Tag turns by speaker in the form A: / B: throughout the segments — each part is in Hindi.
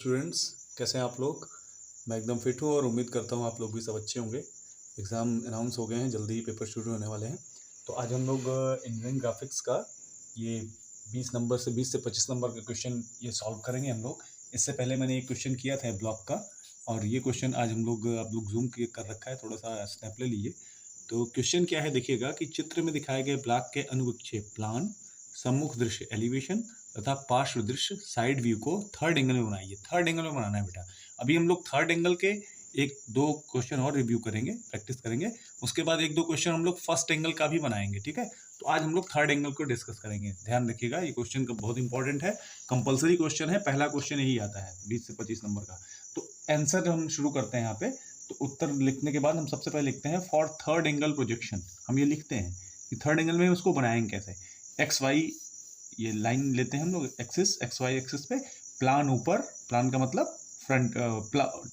A: स्टूडेंट्स, कैसे हैं आप लोग। मैं एकदम फिट हूँ और उम्मीद करता हूँ आप लोग भी सब अच्छे होंगे। एग्ज़ाम अनाउंस हो गए हैं, जल्दी ही पेपर शुरू होने वाले हैं। तो आज हम लोग इंजीनियरिंग ग्राफिक्स का ये 20 से 25 नंबर का क्वेश्चन ये सॉल्व करेंगे हम लोग। इससे पहले मैंने एक क्वेश्चन किया था ब्लॉक का, और ये क्वेश्चन आज हम लोग आप लोग जूम कर रखा है, थोड़ा सा स्नैप ले लीजिए। तो क्वेश्चन क्या है देखिएगा कि चित्र में दिखाए गए ब्लॉक के अनुविक्षेप प्लान, सम्मुख दृश्य एलिवेशन तथा पार्श्व दृश्य साइड व्यू को थर्ड एंगल में बनाइए। थर्ड एंगल में बनाना है बेटा। अभी हम लोग थर्ड एंगल के एक दो क्वेश्चन और रिव्यू करेंगे, प्रैक्टिस करेंगे। उसके बाद एक दो क्वेश्चन हम लोग फर्स्ट एंगल का भी बनाएंगे, ठीक है। तो आज हम लोग थर्ड एंगल को डिस्कस करेंगे। ध्यान रखिएगा, ये क्वेश्चन का बहुत इंपॉर्टेंट है, कंपलसरी क्वेश्चन है, पहला क्वेश्चन यही आता है 20 से 25 नंबर का। तो आंसर हम शुरू करते हैं यहाँ पे। तो उत्तर लिखने के बाद हम सबसे पहले लिखते हैं फॉर थर्ड एंगल प्रोजेक्शन। हम ये लिखते हैं कि थर्ड एंगल में उसको बनाएंगे कैसे। एक्स वाई ये लाइन लेते हैं हम लोग, एक्सिस एक्स वाई एक्सिस पे, प्लान ऊपर, प्लान का मतलब front,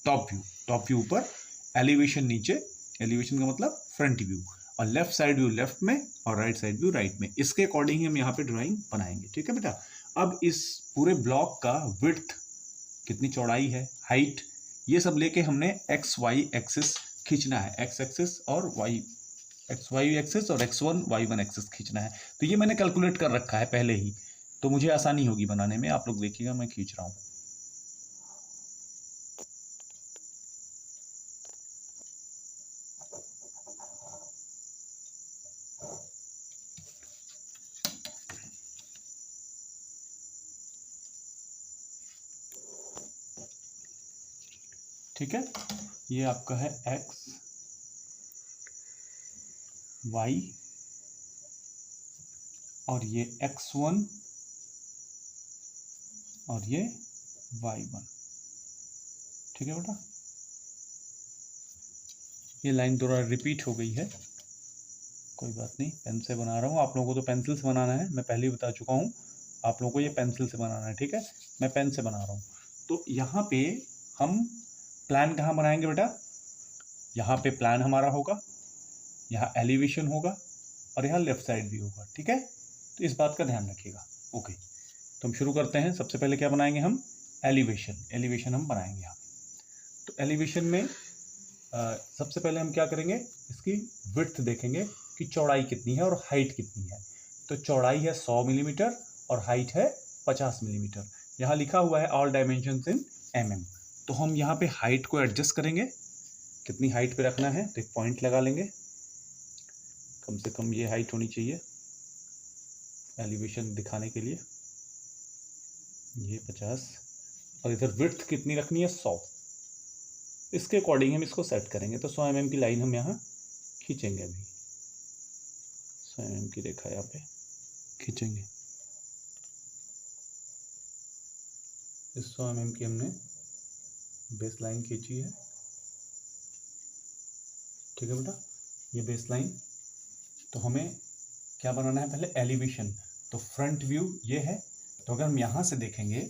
A: top view, top view ऊपर, एलिवेशन नीचे, एलिवेशन का मतलब फ्रंट व्यू, और लेफ्ट साइड व्यू लेफ्ट में और राइट साइड व्यू राइट में। इसके अकॉर्डिंग ही हम यहाँ पे ड्राइंग बनाएंगे, ठीक है बेटा। अब इस पूरे ब्लॉक का विड्थ कितनी, चौड़ाई है, हाइट, ये सब लेके हमने एक्स वाई एक्सिस खींचना है। एक्स एक्सिस और वाई, एक्स वाई एक्सिस और x1 y1 एक्सिस खींचना है। तो ये मैंने कैलकुलेट कर रखा है पहले ही, तो मुझे आसानी होगी बनाने में। आप लोग देखिएगा मैं खींच रहा हूँ। ठीक है, ये आपका है एक्स वाई और ये x1 और ये y1, ठीक है बेटा। ये लाइन थोड़ा रिपीट हो गई है, कोई बात नहीं, पेन से बना रहा हूँ। आप लोगों को तो पेंसिल से बनाना है, मैं पहले ही बता चुका हूँ। आप लोगों को ये पेंसिल से बनाना है, ठीक है। मैं पेन से बना रहा हूँ। तो यहाँ पे हम प्लान कहाँ बनाएंगे बेटा, यहाँ पे प्लान हमारा होगा, यहाँ एलिवेशन होगा और यहाँ लेफ्ट साइड भी होगा, ठीक है। तो इस बात का ध्यान रखिएगा। ओके, तो हम शुरू करते हैं। सबसे पहले क्या बनाएंगे हम, एलिवेशन। एलिवेशन हम बनाएंगे यहाँ पे। तो एलिवेशन में सबसे पहले हम क्या करेंगे, इसकी विड्थ देखेंगे कि चौड़ाई कितनी है और हाइट कितनी है। तो चौड़ाई है 100 मिलीमीटर और हाइट है 50 मिलीमीटर। यहाँ लिखा हुआ है ऑल डायमेंशंस इन mm। तो हम यहाँ पे हाइट को एडजस्ट करेंगे, कितनी हाइट पे रखना है, तो एक पॉइंट लगा लेंगे। कम से कम ये हाइट होनी चाहिए एलिवेशन दिखाने के लिए, ये 50, और इधर विड्थ कितनी रखनी है, 100। इसके अकॉर्डिंग हम इसको सेट करेंगे। तो 100 mm की लाइन हम यहाँ खींचेंगे। अभी 100 mm की रेखा यहाँ पे खींचेंगे। इस 100 mm की हमने बेस लाइन खींची है, ठीक है बेटा, ये बेस लाइन। तो हमें क्या बनाना है, पहले एलिवेशन। तो फ्रंट व्यू ये है। तो अगर हम यहाँ से देखेंगे,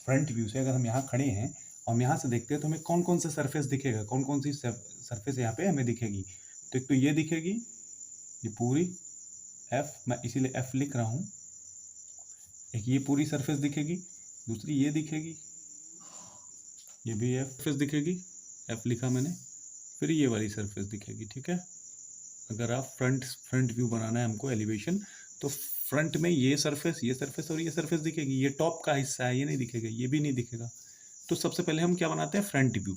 A: फ्रंट व्यू से अगर हम यहाँ खड़े हैं और हम यहाँ से देखते हैं, तो हमें कौन कौन सा सरफेस दिखेगा, कौन कौन सी सरफेस यहाँ पे हमें दिखेगी। तो एक तो ये दिखेगी, ये पूरी एफ, मैं इसीलिए एफ लिख रहा हूँ। एक ये पूरी सरफेस दिखेगी, दूसरी ये दिखेगी, ये भी एफ सरफेस दिखेगी, एफ लिखा मैंने। फिर ये वाली सरफेस दिखेगी, ठीक है। अगर आप फ्रंट व्यू बनाना है हमको एलिवेशन, तो फ्रंट में ये सरफेस और ये सरफेस दिखेगी। ये टॉप का हिस्सा है, ये नहीं दिखेगा, ये भी नहीं दिखेगा। तो सबसे पहले हम क्या बनाते हैं, फ्रंट व्यू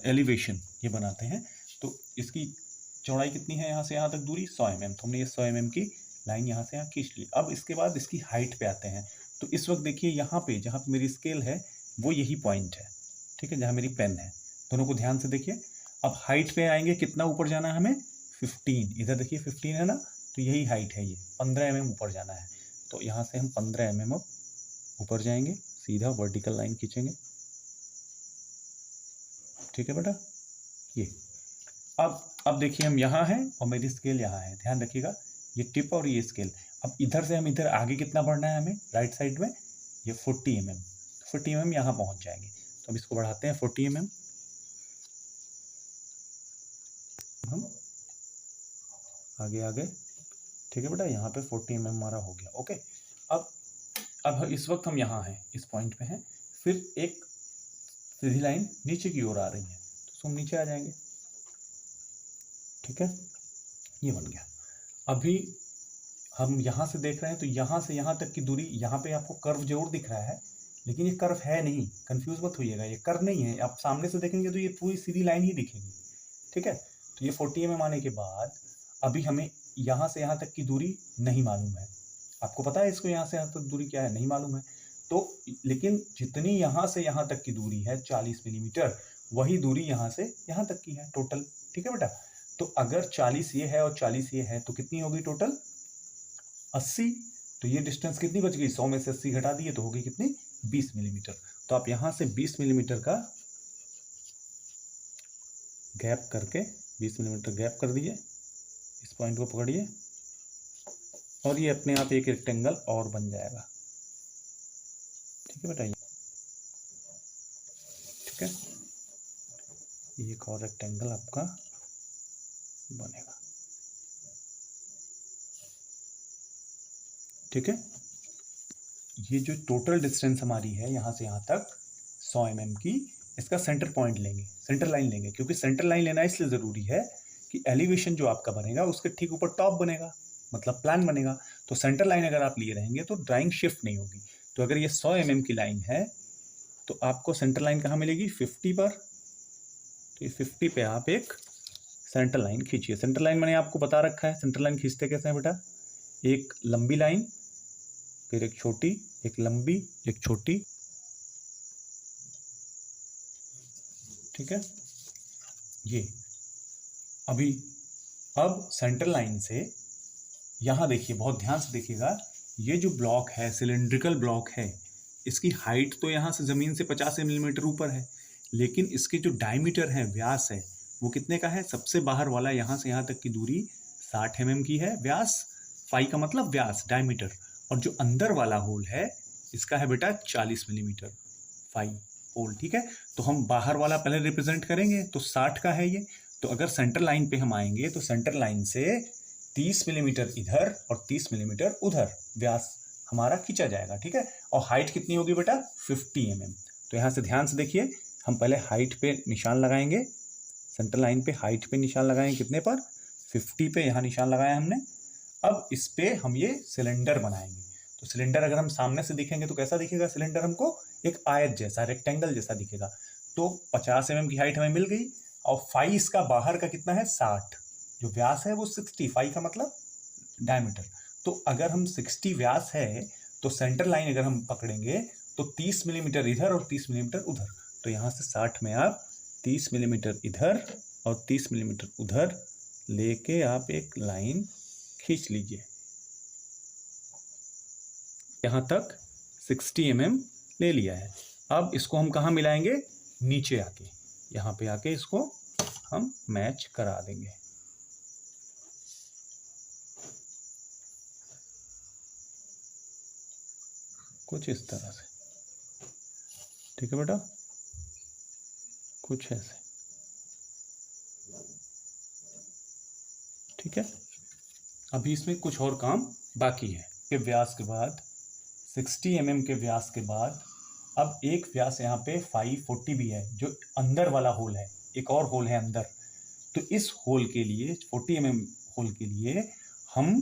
A: एलिवेशन ये बनाते हैं। तो इसकी चौड़ाई कितनी है, यहाँ से यहाँ तक दूरी 100 mm। तो हमने ये 100 mm की लाइन यहाँ से यहाँ खींच ली। अब इसके बाद इसकी हाइट पे आते हैं। तो इस वक्त देखिए यहाँ पे जहाँ पे मेरी स्केल है वो यही पॉइंट है, ठीक है, जहाँ मेरी पेन है। दोनों को ध्यान से देखिए। अब हाइट पे आएंगे, कितना ऊपर जाना है हमें, 15। इधर देखिए 15 है ना, तो यही हाइट है, ये 15 mm ऊपर जाना है। तो यहाँ से हम 15 mm ऊपर जाएंगे, सीधा वर्टिकल लाइन खींचेंगे, ठीक है बेटा। ये अब देखिए हम यहाँ हैं और मेरी स्केल यहाँ है, ध्यान रखिएगा, ये टिप और ये स्केल। अब इधर से हम इधर आगे कितना बढ़ना है हमें, राइट साइड में, ये 40 mm। 40 mm यहाँ पहुँच जाएंगे। तो अब इसको बढ़ाते हैं 40 mm, हम आगे, ठीक है बेटा। यहाँ पे 40 mm हमारा हो गया। ओके, अब इस वक्त हम यहाँ हैं, इस पॉइंट पे हैं। फिर एक सीधी लाइन नीचे की ओर आ रही है, तो हम नीचे आ जाएंगे। ठीक है, ये बन गया। अभी हम यहाँ से देख रहे हैं तो यहाँ से यहाँ तक की दूरी, यहाँ पे आपको कर्व जरूर दिख रहा है, लेकिन ये कर्व है नहीं, कंफ्यूज मत होइएगा, ये कर्व नहीं है। आप सामने से देखेंगे तो ये पूरी सीधी लाइन ही दिखेगी। ठीक है, तो ये 40 mm आने के बाद अभी हमें यहाँ से यहाँ तक की दूरी नहीं मालूम है। आपको पता है इसको यहाँ से यहाँ तक दूरी क्या है, नहीं मालूम है। तो लेकिन जितनी यहाँ से यहाँ तक की दूरी है 40 मिलीमीटर, वही दूरी यहाँ से यहाँ तक की है टोटल। ठीक है बेटा, तो अगर 40 ये है और 40 ये है तो कितनी होगी टोटल, 80। तो ये डिस्टेंस कितनी बच गई, 100 में से 80 घटा दिए तो होगी कितनी, 20 मिलीमीटर। तो आप यहाँ से 20 मिलीमीटर का गैप करके 20 मिलीमीटर गैप कर दीजिए, इस पॉइंट को पकड़िए और ये अपने आप एक रेक्टेंगल और बन जाएगा। ठीक है बेटा, ठीक है, एक और रेक्टेंगल आपका बनेगा। ठीक है, ये जो टोटल डिस्टेंस हमारी है यहाँ से यहाँ तक 100 mm की, इसका सेंटर पॉइंट लेंगे, सेंटर लाइन लेंगे, क्योंकि सेंटर लाइन लेना इसलिए ज़रूरी है कि एलिवेशन जो आपका बनेगा उसके ठीक ऊपर टॉप बनेगा, मतलब प्लान बनेगा। तो सेंटर लाइन अगर आप लिए रहेंगे तो ड्राइंग शिफ्ट नहीं होगी। तो अगर ये 100 mm की लाइन है तो आपको सेंटर लाइन कहाँ मिलेगी, 50 पर। तो ये 50 पे आप एक सेंटर लाइन खींचिए। सेंटर लाइन मैंने आपको बता रखा है, सेंटर लाइन खींचते कैसे हैं बेटा, एक लंबी लाइन, फिर एक छोटी, एक लंबी, एक छोटी। ठीक है, ये अब सेंटर लाइन से यहाँ देखिए, बहुत ध्यान से देखिएगा, ये जो ब्लॉक है सिलेंड्रिकल ब्लॉक है, इसकी हाइट तो यहाँ से ज़मीन से 50 मिलीमीटर ऊपर है, लेकिन इसकी जो डायमीटर है, व्यास है, वो कितने का है, सबसे बाहर वाला यहाँ से यहाँ तक की दूरी 60 mm की है, व्यास, फाई का मतलब व्यास, डायमीटर। और जो अंदर वाला होल है इसका है बेटा 40 मिलीमीटर फाई होल। ठीक है, तो हम बाहर वाला पहले रिप्रेजेंट करेंगे, तो 60 का है ये। तो अगर सेंटर लाइन पे हम आएंगे तो सेंटर लाइन से 30 मिलीमीटर इधर और 30 मिलीमीटर उधर व्यास हमारा खींचा जाएगा। ठीक है, और हाइट कितनी होगी बेटा, 50 mm। तो यहाँ से ध्यान से देखिए, हम पहले हाइट पे निशान लगाएंगे, सेंटर लाइन पे हाइट पे निशान लगाएंगे, कितने पर, 50 पे यहाँ निशान लगाया हमने। अब इस पे हम ये सिलेंडर बनाएंगे। तो सिलेंडर अगर हम सामने से दिखेंगे तो कैसा दिखेगा सिलेंडर, हमको एक आयत जैसा, रेक्टेंगल जैसा दिखेगा। तो 50 mm की हाइट हमें मिल गई, और फाई इसका बाहर का कितना है, 60, जो व्यास है वो 60, फाई का मतलब डायमीटर। तो अगर हम 60 व्यास है तो सेंटर लाइन अगर हम पकड़ेंगे तो 30 मिलीमीटर इधर और 30 मिलीमीटर उधर। तो यहाँ से 60 में आप 30 मिलीमीटर इधर और 30 मिलीमीटर उधर लेके आप एक लाइन खींच लीजिए। यहाँ तक 60 mm ले लिया है। अब इसको हम कहाँ मिलाएंगे, नीचे आके, यहाँ पे आके इसको हम मैच करा देंगे। कुछ इस तरह से, ठीक है बेटा, कुछ ऐसे। ठीक है, अभी इसमें कुछ और काम बाकी है कि व्यास के बाद 60 mm के व्यास के बाद अब एक व्यास यहाँ पे 540 भी है, जो अंदर वाला होल है, एक और होल है अंदर। तो इस होल के लिए 40 mm होल के लिए हम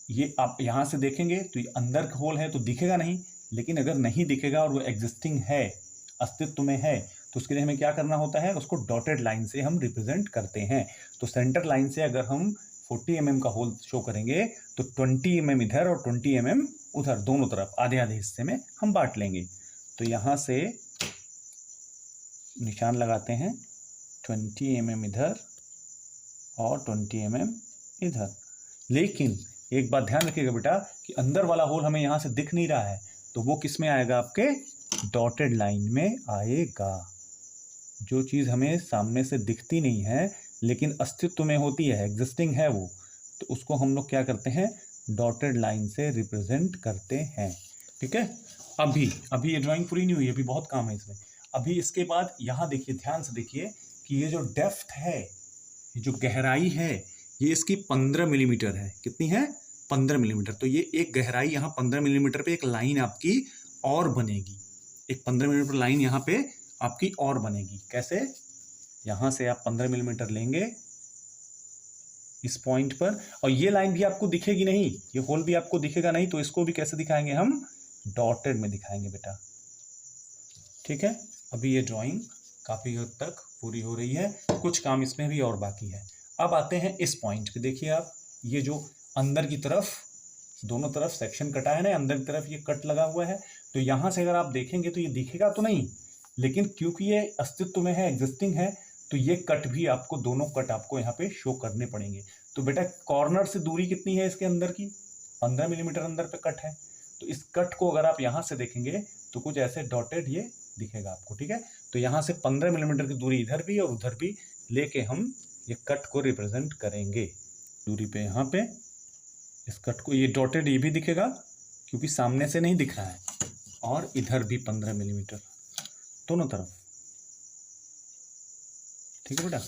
A: ये, आप यहाँ से देखेंगे तो ये अंदर का होल है तो दिखेगा नहीं, लेकिन अगर नहीं दिखेगा और वो एग्जिस्टिंग है, अस्तित्व में है, तो उसके लिए हमें क्या करना होता है, उसको डॉटेड लाइन से हम रिप्रेजेंट करते हैं। तो सेंटर लाइन से अगर हम 40 mm का होल शो करेंगे तो 20 mm इधर और 20 mm उधर, दोनों तरफ आधे आधे हिस्से में हम बांट लेंगे। तो यहाँ से निशान लगाते हैं, 20 mm इधर और 20 mm इधर। लेकिन एक बात ध्यान रखिएगा बेटा कि अंदर वाला होल हमें यहाँ से दिख नहीं रहा है, तो वो किस में आएगा, आपके डॉटेड लाइन में आएगा। जो चीज़ हमें सामने से दिखती नहीं है लेकिन अस्तित्व में होती है, एग्जिस्टिंग है वो, तो उसको हम लोग क्या करते हैं, डॉटेड लाइन से रिप्रेजेंट करते हैं। ठीक है, अभी ये ड्राइंग पूरी नहीं हुई, अभी बहुत काम है इसमें। अभी इसके बाद यहाँ देखिए, ध्यान से देखिए कि ये जो डेप्थ है, ये जो गहराई है, ये इसकी 15 मिलीमीटर है। कितनी है, 15 मिलीमीटर। तो ये एक गहराई यहाँ 15 मिलीमीटर पे एक लाइन आपकी और बनेगी, एक 15 मिलीमीटर लाइन यहाँ पे आपकी और बनेगी। कैसे? यहाँ से आप 15 मिलीमीटर लेंगे इस पॉइंट पर, और ये लाइन भी आपको दिखेगी नहीं, ये होल भी आपको दिखेगा नहीं, तो इसको भी कैसे दिखाएंगे हम? डॉटेड में दिखाएंगे बेटा। ठीक है, अभी ये ड्राइंग काफ़ी हद तक पूरी हो रही है, कुछ काम इसमें भी और बाकी है। अब आते हैं इस पॉइंट पे। देखिए आप, ये जो अंदर की तरफ दोनों तरफ सेक्शन कटा है ना, अंदर की तरफ ये कट लगा हुआ है, तो यहाँ से अगर आप देखेंगे तो ये दिखेगा तो नहीं, लेकिन क्योंकि ये अस्तित्व में है, एग्जिस्टिंग है, तो ये कट भी आपको, दोनों कट आपको यहाँ पे शो करने पड़ेंगे। तो बेटा कॉर्नर से दूरी कितनी है इसके अंदर की? 15 मिलीमीटर अंदर पे कट है, तो इस कट को अगर आप यहाँ से देखेंगे तो कुछ ऐसे डॉटेड ये दिखेगा आपको। ठीक है, तो यहाँ से 15 मिलीमीटर की दूरी इधर भी और उधर भी लेके हम ये कट को रिप्रेजेंट करेंगे। दूरी पे यहाँ पे इस कट को, ये डॉटेड ये भी दिखेगा क्योंकि सामने से नहीं दिख रहा है, और इधर भी 15 मिलीमीटर दोनों तरफ। ठीक है बेटा,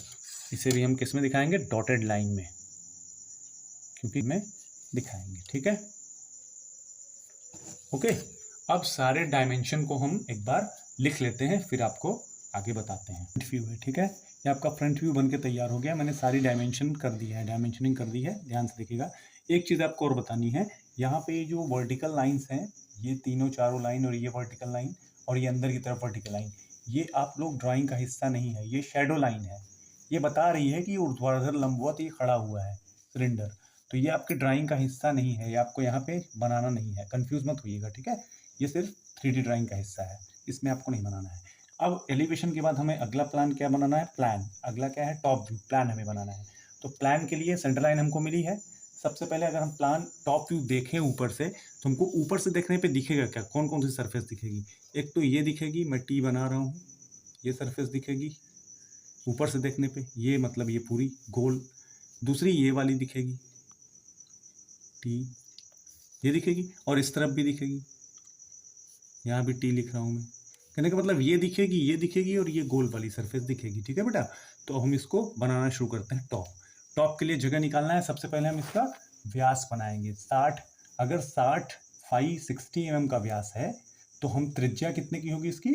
A: इसे भी हम किस में दिखाएंगे? डॉटेड लाइन में, क्योंकि में दिखाएंगे। ठीक है, ओके। अब सारे डायमेंशन को हम एक बार लिख लेते हैं, फिर आपको आगे बताते हैं। फ्रंट व्यू है, ठीक है, ये आपका फ्रंट व्यू बनके तैयार हो गया। मैंने सारी डायमेंशन कर दी है, डायमेंशनिंग कर दी है, ध्यान से देखिएगा। एक चीज़ आपको और बतानी है, यहाँ पे जो वर्टिकल लाइंस हैं, ये तीनों चारों लाइन और ये वर्टिकल लाइन और ये अंदर की तरफ वर्टिकल लाइन, ये आप लोग ड्राइंग का हिस्सा नहीं है, ये शेडो लाइन है। ये बता रही है कि ऊर्ध्वाधर लंबवत ये खड़ा हुआ है सिलेंडर, तो ये आपके ड्राइंग का हिस्सा नहीं है, ये आपको यहाँ पे बनाना नहीं है, कंफ्यूज मत होइएगा। ठीक है, ये सिर्फ 3D ड्राइंग का हिस्सा है, इसमें आपको नहीं बनाना है। अब एलिवेशन के बाद हमें अगला प्लान क्या बनाना है? प्लान। अगला क्या है? Top view. प्लान हमें बनाना है, तो प्लान के लिए सेंटर लाइन हमको मिली है। सबसे पहले अगर हम प्लान टॉप व्यू देखें ऊपर से, तो हमको ऊपर से देखने पे दिखेगा क्या? कौन कौन सी सरफेस दिखेगी? एक तो ये दिखेगी, मैं टी बना रहा हूँ, ये सरफेस दिखेगी ऊपर से देखने पे, ये मतलब ये पूरी गोल। दूसरी ये वाली दिखेगी टी, ये दिखेगी, और इस तरफ भी दिखेगी, यहाँ भी टी लिख रहा हूँ मैं। कहने का मतलब ये दिखेगी और ये गोल वाली सरफेस दिखेगी। ठीक है बेटा, तो हम इसको बनाना शुरू करते हैं। टॉप, टॉप के लिए जगह निकालना है। सबसे पहले हम इसका व्यास बनाएंगे। 60, अगर 60 mm का व्यास है, तो हम त्रिज्या कितने की होगी इसकी?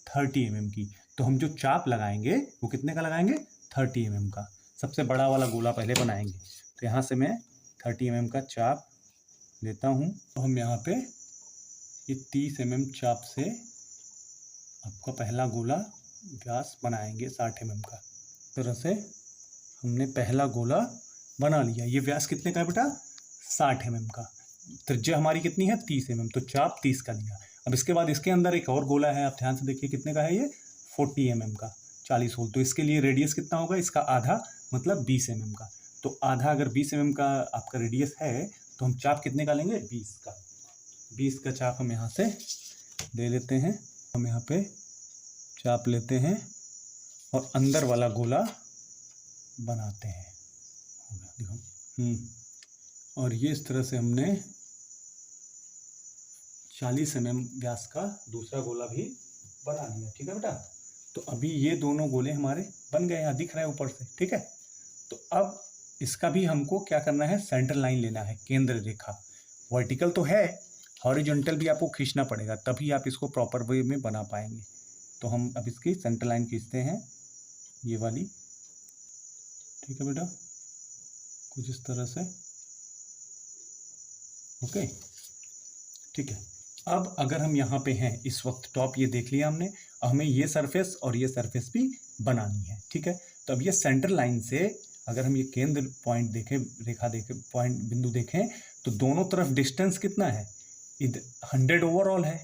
A: 30 mm की। तो हम जो चाप लगाएंगे वो कितने का लगाएंगे? 30 mm का। सबसे बड़ा वाला गोला पहले बनाएंगे, तो यहाँ से मैं 30 mm का चाप लेता हूँ। तो हम यहाँ पे ये 30 mm चाप से आपका पहला गोला व्यास बनाएंगे 60 mm का। इस तरह से हमने पहला गोला बना लिया। ये व्यास कितने का है बेटा? 60 mm का। त्रिज्या हमारी कितनी है? 30 mm, तो चाप 30 का लिया। अब इसके बाद इसके अंदर एक और गोला है, आप ध्यान से देखिए कितने का है ये? 40 mm का, 40 होल। तो इसके लिए रेडियस कितना होगा? इसका आधा, मतलब 20 mm का। तो आधा अगर 20 mm का आपका रेडियस है, तो हम चाप कितने का लेंगे? 20 का। 20 का चाप हम यहाँ से ले लेते हैं। हम यहाँ पे चाप लेते हैं और अंदर वाला गोला बनाते हैं। देखो, और ये इस तरह से हमने 40 mm व्यास का दूसरा गोला भी बना लिया। ठीक है बेटा, तो अभी ये दोनों गोले हमारे बन गए, यहाँ दिख रहे हैं ऊपर से। ठीक है, तो अब इसका भी हमको क्या करना है? सेंटर लाइन लेना है, केंद्र रेखा। वर्टिकल तो है, हॉरिजॉन्टल भी आपको खींचना पड़ेगा, तभी आप इसको प्रॉपर वे में बना पाएंगे। तो हम अब इसकी सेंटर लाइन खींचते हैं, ये वाली। ठीक है बेटा, कुछ इस तरह से। ओके, ठीक है। अब अगर हम यहाँ पे हैं इस वक्त, टॉप ये देख लिया हमने, हमें ये सरफेस और ये सरफेस भी बनानी है। ठीक है, तो अब ये सेंटर लाइन से अगर हम ये केंद्र पॉइंट देखें, रेखा देखें, पॉइंट बिंदु देखें, तो दोनों तरफ डिस्टेंस कितना है? 100 ओवरऑल है,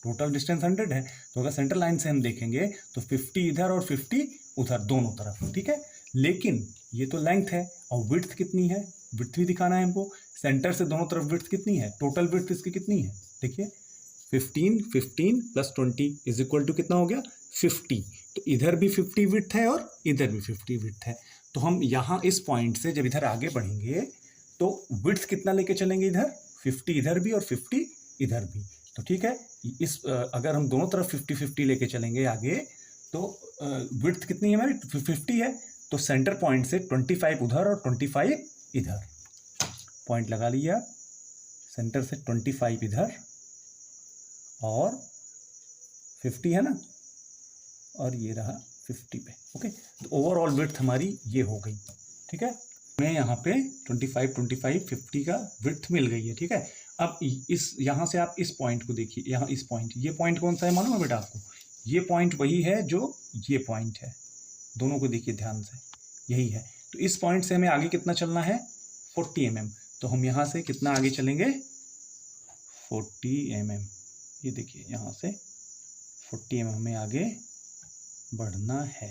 A: टोटल डिस्टेंस 100 है। तो अगर सेंटर लाइन से हम देखेंगे तो 50 इधर और 50 उधर, दोनों तरफ। ठीक है, लेकिन ये तो लेंथ है, और विड्थ कितनी है? विड्थ भी दिखाना है हमको। सेंटर से दोनों तरफ विड्थ कितनी है? टोटल विड्थ इसकी कितनी है? देखिए 15 प्लस 20 इज इक्वल टू कितना हो गया? 50। तो इधर भी 50 विड्थ है और इधर भी 50 विड्थ है। तो हम यहाँ इस पॉइंट से जब इधर आगे बढ़ेंगे तो विड्थ कितना लेके चलेंगे? इधर 50 इधर भी और 50 इधर भी। तो ठीक है, इस अगर हम दोनों तरफ 50-50 लेके चलेंगे आगे, तो विड्थ कितनी है हमारी? 50 है। तो सेंटर पॉइंट से 25 उधर और 25 इधर, पॉइंट लगा लिया। सेंटर से 25 इधर और 50 है ना, और ये रहा 50 पे। ओके, तो ओवरऑल विड्थ हमारी ये हो गई। ठीक है, हमें यहाँ पे 25 25 50 का विड्थ मिल गई है। ठीक है, अब इस यहाँ से आप इस पॉइंट को देखिए, यहाँ इस पॉइंट, ये पॉइंट कौन सा है मालूम है बेटा आपको? ये पॉइंट वही है जो ये पॉइंट है, दोनों को देखिए ध्यान से, यही है। तो इस पॉइंट से हमें आगे कितना चलना है? 40 mm। तो हम यहाँ से कितना आगे चलेंगे? 40 mm। ये देखिए यहाँ से 40 mm हमें आगे बढ़ना है,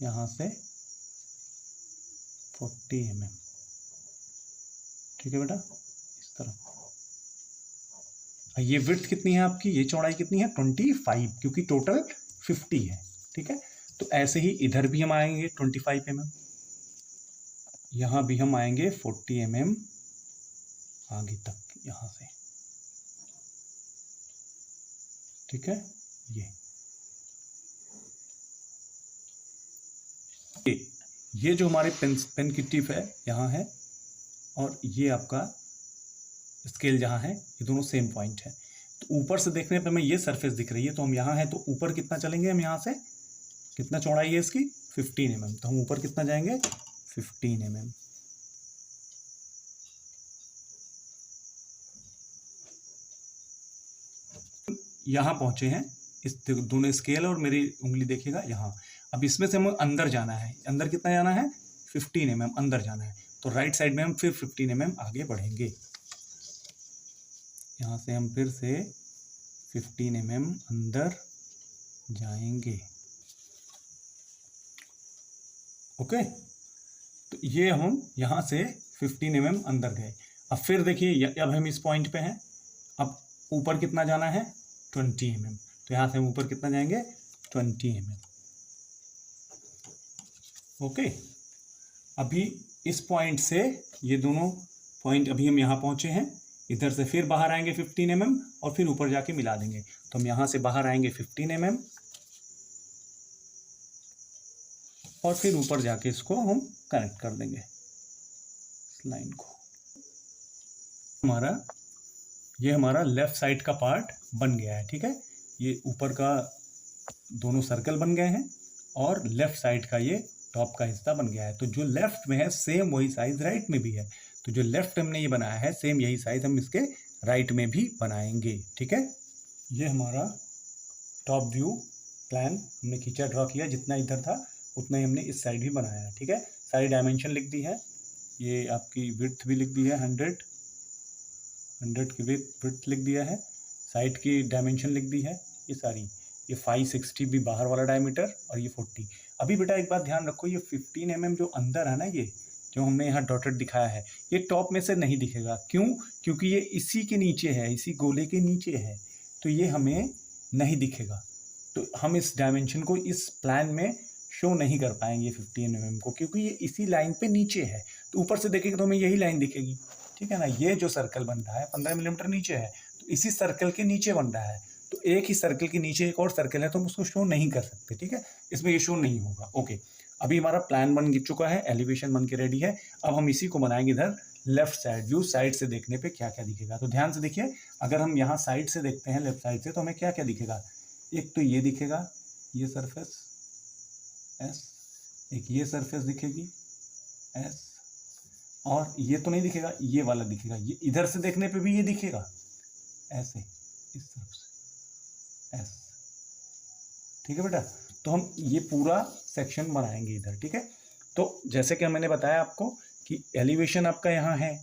A: यहाँ से 40 mm। ठीक है बेटा, इस तरफ। ये विड्थ कितनी है आपकी? ये चौड़ाई कितनी है? 25, क्योंकि टोटल 50 है। ठीक है, तो ऐसे ही इधर भी हम आएंगे 25 mm, यहाँ भी हम आएंगे 40 mm आगे तक, यहाँ से। ठीक है, ये जो हमारे पेन की टिप है यहाँ है, और ये आपका स्केल जहाँ है, ये दोनों सेम पॉइंट है। तो ऊपर से देखने पे हमें ये सरफेस दिख रही है, तो हम यहाँ हैं तो ऊपर कितना चलेंगे हम? यहाँ से कितना चौड़ाई है इसकी? 15 mm। तो हम ऊपर कितना जाएंगे? 15 mm। यहाँ पहुंचे हैं, इस दोनों स्केल और मेरी उंगली देखिएगा यहाँ। अब इसमें से हमें अंदर जाना है। अंदर कितना जाना है? 15 mm अंदर जाना है। तो राइट साइड में हम फिर 15 mm आगे बढ़ेंगे। यहाँ से हम फिर से 15 mm अंदर जाएंगे। ओके, तो ये हम यहाँ से 15 mm अंदर गए। अब फिर देखिए, अब हम इस पॉइंट पे हैं। अब ऊपर कितना जाना है? 20 mm। तो यहाँ से हम ऊपर कितना जाएंगे? 20 mm। ओके, अभी इस पॉइंट से ये दोनों पॉइंट, अभी हम यहाँ पहुँचे हैं, इधर से फिर बाहर आएंगे 15 mm और फिर ऊपर जाके मिला देंगे। तो हम यहाँ से बाहर आएंगे 15 mm और फिर ऊपर जाके इसको हम कनेक्ट कर देंगे इस लाइन को। ये हमारा लेफ्ट साइड का पार्ट बन गया है। ठीक है, ये ऊपर का दोनों सर्कल बन गए हैं और लेफ्ट साइड का ये टॉप का हिस्सा बन गया है। तो जो लेफ्ट में है सेम वही साइज राइट में भी है। तो जो लेफ्ट हमने ये बनाया है सेम यही साइज हम इसके राइट में भी बनाएंगे। ठीक है, ये हमारा टॉप व्यू प्लान हमने खींचा, ड्रॉ किया। जितना इधर था उतना ही हमने इस साइड भी बनाया है। ठीक है, सारी डायमेंशन लिख दी है, ये आपकी विड्थ भी लिख दी है, 100 की विड्थ लिख दिया है, साइड की डायमेंशन लिख दी है ये सारी। ये 560 भी बाहर वाला डायमीटर और ये 40। अभी बेटा एक बात ध्यान रखो, ये 15 mm जो अंदर है ना, ये जो हमने यहाँ डॉटेड दिखाया है, ये टॉप में से नहीं दिखेगा। क्यों? क्योंकि ये इसी के नीचे है, इसी गोले के नीचे है, तो ये हमें नहीं दिखेगा। तो हम इस डायमेंशन को इस प्लान में शो नहीं कर पाएंगे 15 mm को, क्योंकि ये इसी लाइन पे नीचे है। तो ऊपर से देखेंगे तो हमें यही लाइन दिखेगी। ठीक है ना, ये जो सर्कल बन रहा है 15 mm नीचे है, तो इसी सर्कल के नीचे बन रहा है। तो एक ही सर्कल के नीचे एक और सर्कल है, तो हम उसको शो नहीं कर सकते। ठीक है, इसमें ये शो नहीं होगा। ओके, अभी हमारा प्लान बन चुका है, एलिवेशन बन के रेडी है। अब हम इसी को बनाएंगे इधर लेफ्ट साइड व्यू। साइड से देखने पे क्या क्या दिखेगा, तो ध्यान से देखिए। अगर हम यहाँ साइड से देखते हैं, लेफ्ट साइड से, तो हमें क्या क्या दिखेगा? एक तो ये दिखेगा, ये सरफेस एस, एक ये सरफेस दिखेगी एस, और ये तो नहीं दिखेगा, ये वाला दिखेगा। ये इधर से देखने पे भी ये दिखेगा ऐसे, इस तरफ से एस। ठीक है बेटा, तो हम ये पूरा सेक्शन बनाएंगे इधर। ठीक है, तो जैसे कि मैंने बताया आपको कि एलिवेशन आपका यहाँ है,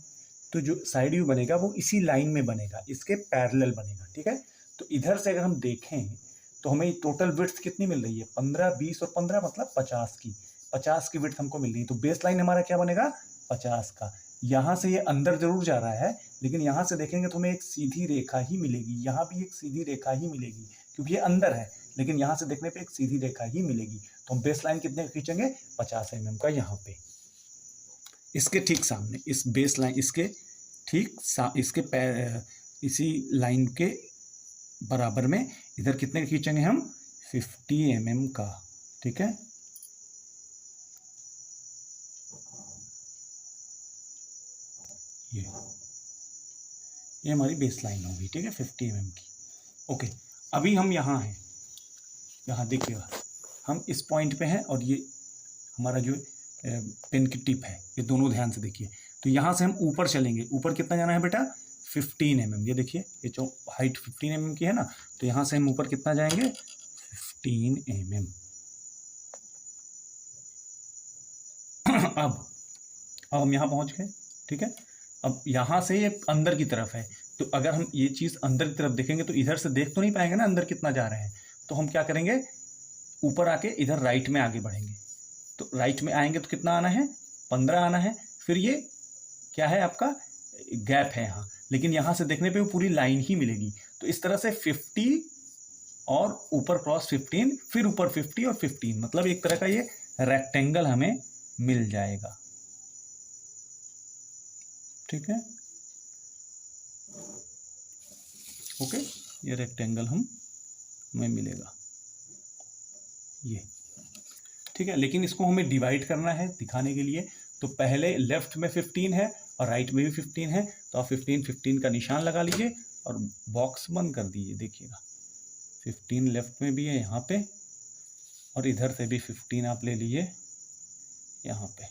A: तो जो साइड व्यू बनेगा वो इसी लाइन में बनेगा, इसके पैरेलल बनेगा। ठीक है, तो इधर से अगर हम देखें तो हमें टोटल विड्थ कितनी मिल रही है? 15, 20 और 15 मतलब 50 की विड्थ हमको मिल रही है। तो बेस लाइन हमारा क्या बनेगा? 50 का। यहाँ से ये अंदर जरूर जा रहा है, लेकिन यहाँ से देखेंगे तो हमें एक सीधी रेखा ही मिलेगी, यहाँ भी एक सीधी रेखा ही मिलेगी, क्योंकि ये अंदर है, लेकिन यहाँ से देखने पे एक सीधी रेखा ही मिलेगी। तो हम बेस लाइन कितने खींचेंगे? 50 mm का। यहाँ पे इसके ठीक सामने, इस बेस लाइन इसके ठीक इसी लाइन के बराबर में इधर कितने खींचेंगे हम? 50 mm का। ठीक है, ये हमारी बेस लाइन होगी। ठीक है, 50 mm की। ओके, अभी हम यहाँ हैं, यहाँ देखिएगा हम इस पॉइंट पे हैं और ये हमारा जो पेन की टिप है, ये दोनों ध्यान से देखिए। तो यहाँ से हम ऊपर चलेंगे, ऊपर कितना जाना है बेटा 15 mm। ये देखिए ये जो हाइट 15 mm की है ना, तो यहाँ से हम ऊपर कितना जाएंगे 15 mm। अब हम यहाँ पहुँच गए, ठीक है। अब यहाँ से ये अंदर की तरफ है, तो अगर हम ये चीज़ अंदर की तरफ देखेंगे तो इधर से देख तो नहीं पाएंगे ना अंदर कितना जा रहे हैं। तो हम क्या करेंगे, ऊपर आके इधर राइट में आगे बढ़ेंगे। तो राइट में आएंगे तो कितना आना है 15 आना है। फिर ये क्या है आपका गैप है यहाँ, लेकिन यहाँ से देखने पे वो पूरी लाइन ही मिलेगी। तो इस तरह से 50 और ऊपर क्रॉस 15, फिर ऊपर 50 और 15, मतलब एक तरह का ये रेक्टेंगल हमें मिल जाएगा, ठीक है। ओके, ये रेक्टेंगल हमें मिलेगा ये, ठीक है। लेकिन इसको हमें डिवाइड करना है दिखाने के लिए। तो पहले लेफ्ट में 15 है और राइट में भी 15 है, तो आप 15 का निशान लगा लीजिए और बॉक्स बंद कर दीजिए। देखिएगा 15 लेफ्ट में भी है यहाँ पे, और इधर से भी 15 आप ले लीजिए यहाँ पे।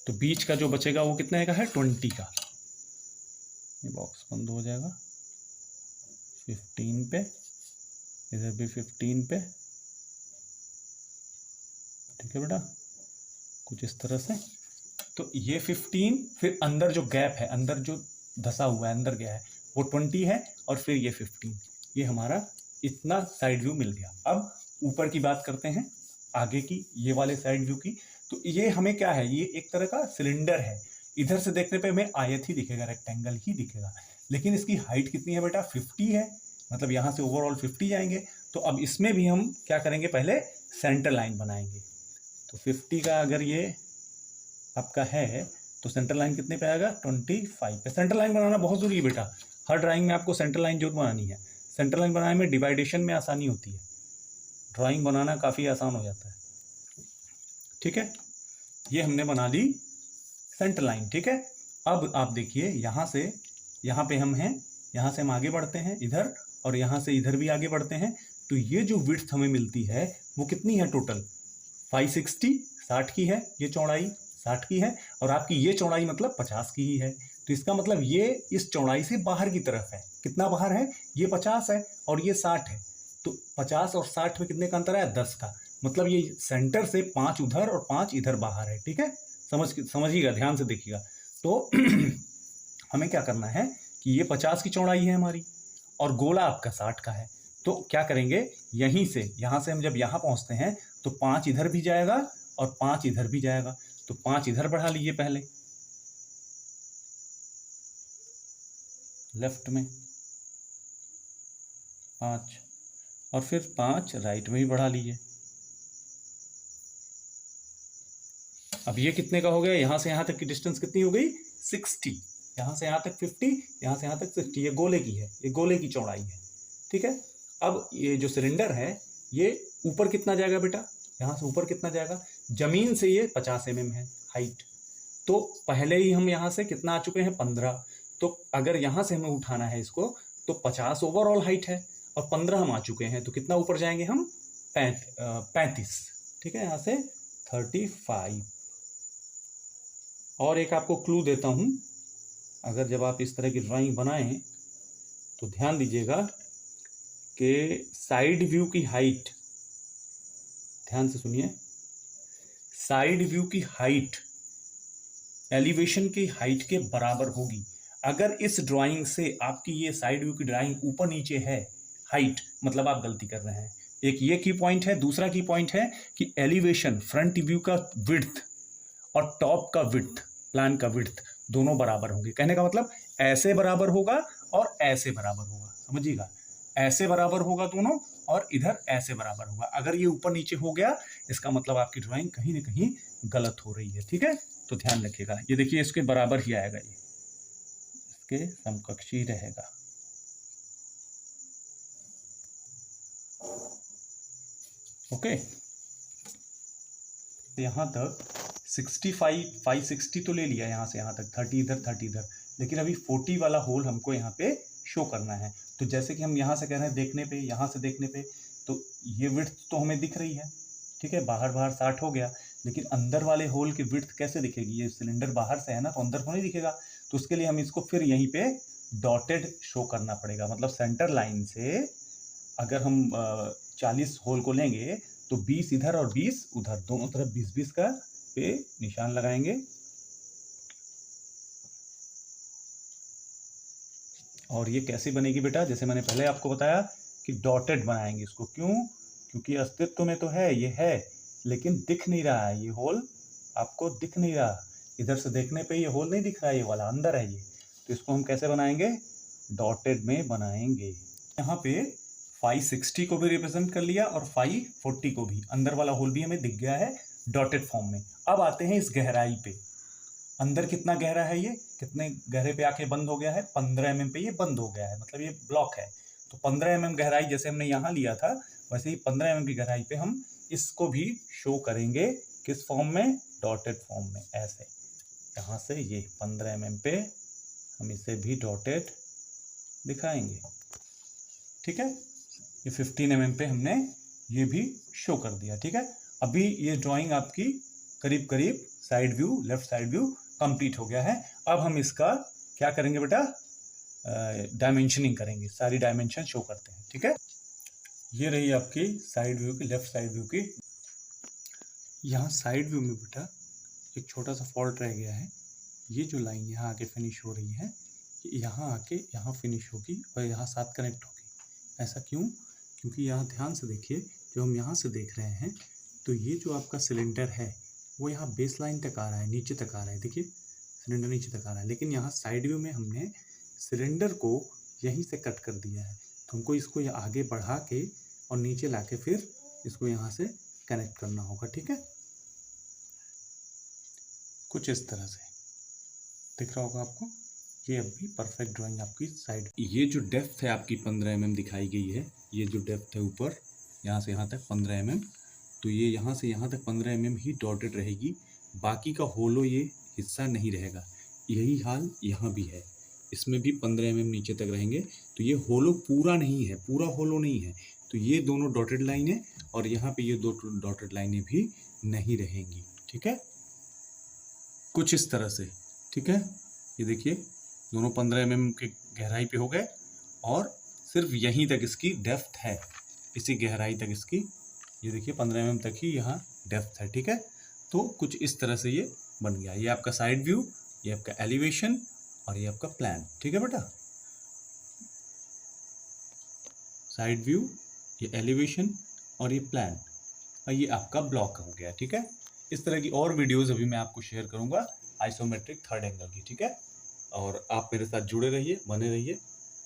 A: तो बीच का जो बचेगा वो कितने का है 20 का। ये बॉक्स बंद हो जाएगा 15 पे, इधर भी 15 पे, ठीक है बेटा, कुछ इस तरह से। तो ये 15, फिर अंदर जो गैप है, अंदर जो धसा हुआ है, अंदर गया है, वो 20 है, और फिर ये 15। ये हमारा इतना साइड व्यू मिल गया। अब ऊपर की बात करते हैं, आगे की, ये वाले साइड व्यू की। तो ये हमें क्या है, ये एक तरह का सिलेंडर है। इधर से देखने पे हमें आयत ही दिखेगा, रेक्टेंगल ही दिखेगा, लेकिन इसकी हाइट कितनी है बेटा 50 है, मतलब यहाँ से ओवरऑल 50 जाएंगे। तो अब इसमें भी हम क्या करेंगे, पहले सेंटर लाइन बनाएंगे। तो 50 का अगर ये आपका है तो सेंटर लाइन कितने पे आएगा 25 पे। सेंटर लाइन बनाना बहुत ज़रूरी है बेटा, हर ड्राइंग में आपको सेंटर लाइन जरूर बनानी है। सेंटर लाइन बनाने में डिवाइडेशन में आसानी होती है, ड्राइंग बनाना काफ़ी आसान हो जाता है, ठीक है। ये हमने बना ली सेंटर लाइन, ठीक है। अब आप देखिए यहाँ से यहाँ पे हम हैं, यहाँ से हम आगे बढ़ते हैं इधर, और यहाँ से इधर भी आगे बढ़ते हैं। तो ये जो विड्थ हमें मिलती है वो कितनी है टोटल 560, 60 की है, ये चौड़ाई 60 की है, और आपकी ये चौड़ाई मतलब 50 की ही है। तो इसका मतलब ये इस चौड़ाई से बाहर की तरफ है। कितना बाहर है, ये 50 है और ये 60 है। तो 50 और 60 में कितने का अंतर है 10 का, मतलब ये सेंटर से 5 उधर और 5 इधर बाहर है, ठीक है। समझिएगा, ध्यान से देखिएगा। तो हमें क्या करना है कि ये 50 की चौड़ाई है हमारी और गोला आपका 60 का है। तो क्या करेंगे, यहीं से यहाँ से हम जब यहाँ पहुँचते हैं तो 5 इधर भी जाएगा और 5 इधर भी जाएगा। तो 5 इधर बढ़ा लीजिए पहले लेफ्ट में 5, और फिर 5 राइट में भी बढ़ा लीजिए। अब ये कितने का हो गया, यहाँ से यहाँ तक की डिस्टेंस कितनी हो गई 60, यहाँ से यहाँ तक 50, यहाँ से यहाँ तक 60। ये गोले की है, ये गोले की चौड़ाई है, ठीक है। अब ये जो सिलेंडर है ये ऊपर कितना जाएगा बेटा, यहाँ से ऊपर कितना जाएगा, जमीन से ये 50 mm है हाइट। तो पहले ही हम यहाँ से कितना आ चुके हैं 15। तो अगर यहाँ से हमें उठाना है इसको तो 50 ओवरऑल हाइट है और 15 हम आ चुके हैं, तो कितना ऊपर जाएंगे हम 35, ठीक है, यहाँ से 35। और एक आपको क्लू देता हूँ, अगर जब आप इस तरह की ड्राइंग बनाएं तो ध्यान दीजिएगा कि साइड व्यू की हाइट, ध्यान से सुनिए, साइड व्यू की हाइट एलिवेशन की हाइट के बराबर होगी। अगर इस ड्राइंग से आपकी ये साइड व्यू की ड्राइंग ऊपर नीचे है हाइट, मतलब आप गलती कर रहे हैं। एक ये की पॉइंट है, दूसरा की पॉइंट है कि एलिवेशन फ्रंट व्यू का विड्थ और टॉप का विड्थ, प्लान का विड्थ दोनों बराबर होंगे। कहने का मतलब ऐसे बराबर होगा और ऐसे बराबर होगा, समझिएगा, ऐसे बराबर होगा दोनों और इधर ऐसे बराबर होगा। अगर ये ऊपर नीचे हो गया इसका मतलब आपकी ड्राइंग कहीं ना कहीं गलत हो रही है, ठीक है। तो ध्यान रखिएगा, ये देखिए इसके बराबर ही आएगा, ये इसके समकक्ष ही रहेगा। ओके, यहाँ तक 65, 560 तो ले लिया, यहाँ से यहाँ तक 30 इधर 30 इधर, लेकिन अभी 40 वाला होल हमको यहाँ पे शो करना है। तो जैसे कि हम यहाँ से कह रहे हैं देखने पे, यहाँ से देखने पे तो ये विड्थ तो हमें दिख रही है, ठीक है, बाहर बाहर 60 हो गया, लेकिन अंदर वाले होल की विड्थ कैसे दिखेगी? ये सिलेंडर बाहर से है ना, तो अंदर तो नहीं दिखेगा, तो उसके लिए हम इसको फिर यहीं पे डॉटेड शो करना पड़ेगा। मतलब सेंटर लाइन से अगर हम 40 होल को लेंगे तो 20 इधर और 20 उधर, दोनों तरफ 20-20 का पे निशान लगाएंगे। और ये कैसे बनेगी बेटा? जैसे मैंने पहले आपको बताया कि डॉटेड बनाएंगे इसको। क्यों? क्योंकि अस्तित्व में तो है, ये है, लेकिन दिख नहीं रहा है, ये होल आपको दिख नहीं रहा। इधर से देखने पे ये होल नहीं दिख रहा है, ये वाला अंदर है ये। तो इसको हम कैसे बनाएंगे? डॉटेड में बनाएंगे। यहाँ पे 560 को भी रिप्रेजेंट कर लिया और 540 को भी। अंदर वाला होल भी हमें दिख गया है डॉटेड फॉर्म में। अब आते हैं इस गहराई पे। अंदर कितना गहरा है, ये कितने गहरे पे आके बंद हो गया है? 15 mm पे ये बंद हो गया है, मतलब ये ब्लॉक है। तो 15 mm गहराई जैसे हमने यहाँ लिया था, वैसे ही 15 mm की गहराई पे हम इसको भी शो करेंगे। किस फॉर्म में? डॉटेड फॉर्म में। ऐसे यहाँ से ये 15 mm पे हम इसे भी डॉटेड दिखाएंगे, ठीक है। ये 15 mm पे हमने ये भी शो कर दिया, ठीक है। अभी ये ड्राइंग आपकी करीब करीब side view, left side view complete हो गया है। अब हम इसका क्या करेंगे बेटा? डायमेंशनिंग करेंगे, सारी डायमेंशन शो करते हैं, ठीक है। ये रही आपकी साइड व्यू की, लेफ्ट साइड व्यू की। यहाँ साइड व्यू में बेटा एक छोटा सा फॉल्ट रह गया है। ये जो लाइन यहाँ आके फिनिश हो रही है, यहाँ आके यहाँ फिनिश होगी और यहाँ साथ कनेक्ट होगी। ऐसा क्यों? क्योंकि यहाँ ध्यान से देखिए, जो हम यहाँ से देख रहे हैं, तो ये जो आपका सिलेंडर है वो यहाँ बेस लाइन तक आ रहा है, नीचे तक आ रहा है। देखिए सिलेंडर नीचे तक आ रहा है, लेकिन यहाँ साइड व्यू में हमने सिलेंडर को यहीं से कट कर दिया है। तो हमको इसको आगे बढ़ा के और नीचे ला के फिर इसको यहाँ से कनेक्ट करना होगा, ठीक है। कुछ इस तरह से दिख रहा होगा आपको। ये अभी परफेक्ट ड्राइंग आपकी साइड। ये जो डेप्थ है आपकी 15 mm दिखाई गई है, ये जो डेप्थ है ऊपर यहाँ से यहाँ तक 15 mm, तो ये यहाँ से यहाँ तक 15 mm ही डॉटेड रहेगी, बाकी का होलो ये हिस्सा नहीं रहेगा। यही हाल यहाँ भी है, इसमें भी 15 mm नीचे तक रहेंगे। तो ये होलो पूरा नहीं है, पूरा होलो नहीं है। तो ये दोनों डॉटेड लाइनें और यहाँ पे ये दो डॉटेड लाइनें भी नहीं रहेंगी, ठीक है। कुछ इस तरह से, ठीक है। ये देखिए दोनों 15 mm के गहराई पे हो गए और सिर्फ यहीं तक इसकी डेप्थ है, इसी गहराई तक इसकी, ये देखिए 15 mm तक ही यहाँ डेप्थ है, ठीक है। तो कुछ इस तरह से ये बन गया। ये आपका साइड व्यू, ये आपका एलिवेशन और ये आपका प्लान, ठीक है बेटा। साइड व्यू, ये एलिवेशन और ये प्लान, और ये आपका ब्लॉक हो गया, ठीक है। इस तरह की और वीडियोस अभी मैं आपको शेयर करूंगा आइसोमेट्रिक थर्ड एंगल की, ठीक है। और आप मेरे साथ जुड़े रहिए, बने रहिए,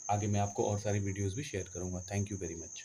A: आगे मैं आपको और सारी वीडियोस भी शेयर करूंगा। Thank you very much.